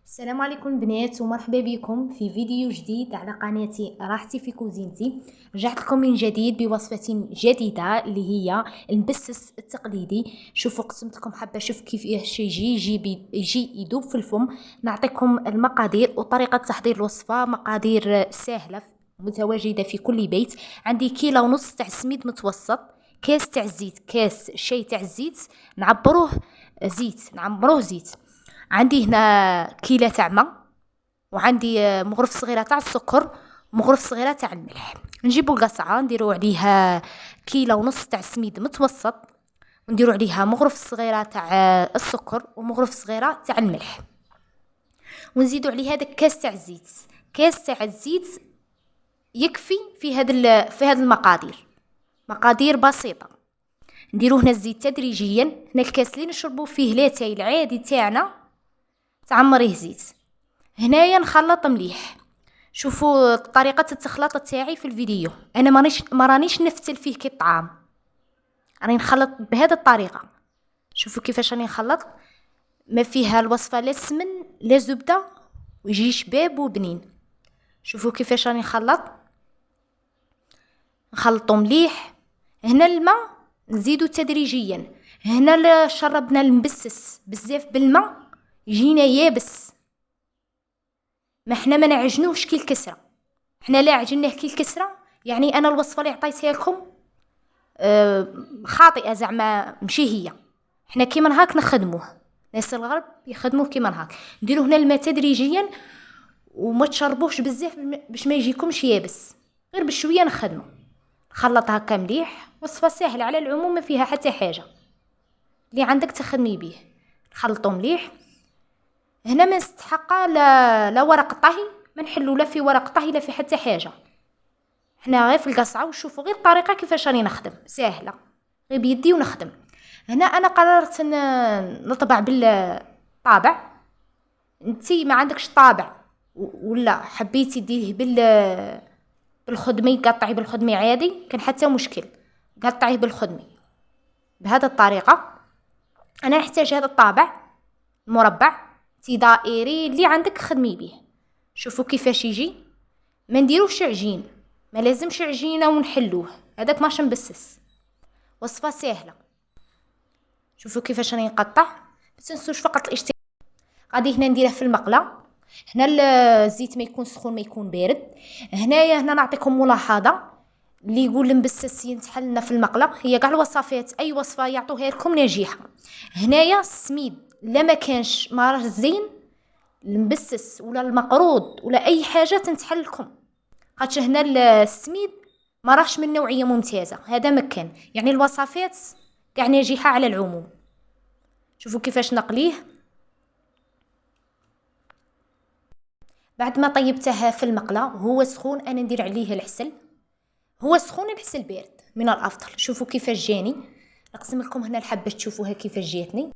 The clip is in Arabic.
السلام عليكم بنات ومرحبا بكم في فيديو جديد على قناتي راحتي في كوزينتي. رجعت لكم من جديد بوصفة جديدة اللي هي المبسس التقليدي. شوفوا قسمت لكم حابه اشوف كيفاش يجي يذوب في الفم. نعطيكم المقادير وطريقه تحضير الوصفه، مقادير سهله متواجده في كل بيت. عندي كيلو ونص تاع سميد متوسط، كاس تاع الزيت، كاس شاي تاع الزيت نعبروه زيت. عندي هنا كيلة تاع ما، وعندي مغرف صغيره تاع السكر ومغرف صغيره تاع الملح. نجيبو القصعه نديرو عليها كيلو ونص تاع سميد متوسط، ونديرو عليها مغرف صغيره تاع السكر ومغرف صغيره تاع الملح، ونزيدو عليه هذاك كاس تاع الزيت. كاس تاع الزيت يكفي في هاد المقادير، مقادير بسيطه. نديرو هنا الزيت تدريجيا. هنا الكاس اللي نشربو فيه لاتاي العادي تاعنا تعمريه زيت. هنايا نخلط مليح. شوفوا طريقه التخليط تاعي في الفيديو، انا ما رانيش نفتل فيه كي الطعام، راني نخلط بهذه الطريقه. شوفوا كيفاش راني نخلط، ما فيها الوصفه لا سمن لا زبده، ويجي شباب وبنين. شوفوا كيفاش راني نخلطو مليح. هنا الماء نزيدو تدريجيا. هنا شربنا المبسس بزاف بالماء يجينا يابس، ما احنا ما نعجنوش كي الكسره. احنا لا عجناه كي الكسره يعني انا الوصفه اللي عطيتها لكم خاطئه، زعما ماشي هي. احنا كيما هاك نخدموه، ناس الغرب يخدموه كيما هاك. نديرو هنا الماء تدريجيا وما تشربوش بزاف باش ما يجيكمش يابس، غير بشويه نخدمو. نخلط هكا مليح. وصفه سهله على العموم، ما فيها حتى حاجه، اللي عندك تخدمي به. نخلطو مليح. هنا ما نستحقها لا ورق طهي، ما نحلو لا في ورق طهي لا في حتى حاجه. حنا غير في القصعه. وشوفوا غير الطريقه كيفاش راني نخدم، ساهله غير بيدي ونخدم. هنا انا قررت نطبع بالطابع. انتي ما عندكش طابع ولا حبيتي ديريه بالخدمي، قطعي بالخدمي عادي، كان حتى مشكل. قطعيه بالخدمي بهذه الطريقه. انا نحتاج هذا الطابع مربع تي دائري اللي عندك خدمي به. شوفوا كيفاش يجي. ما نديروش عجين، ما لازمش عجينه ونحلوه، هذاك ماش مبسس. وصفه سهله. شوفوا كيفاش راني نقطع. ما تنسوش فقط الاشتراك. غادي هنا نديره في المقله. هنا الزيت ما يكون سخون ما يكون بارد. هنا نعطيكم ملاحظه، اللي يقول المبسس ينتحل لنا في المقله، هي كاع الوصفات اي وصفه يعطوها لكم ناجحه. هنايا السميد لا ما كانش ما راه زين، المبسس ولا المقروض ولا اي حاجه تنتحل لكم. خاطش هنا السميد ما راهش من نوعيه ممتازه، هذا مكان يعني الوصفات كاع ناجحه على العموم. شوفوا كيفاش نقليه. بعد ما طيبته في المقله هو سخون، انا ندير عليه العسل. هو سخون العسل بارد من الافضل. شوفوا كيفاش جاني. نقسم لكم هنا الحبه تشوفوها كيفاش جاتني.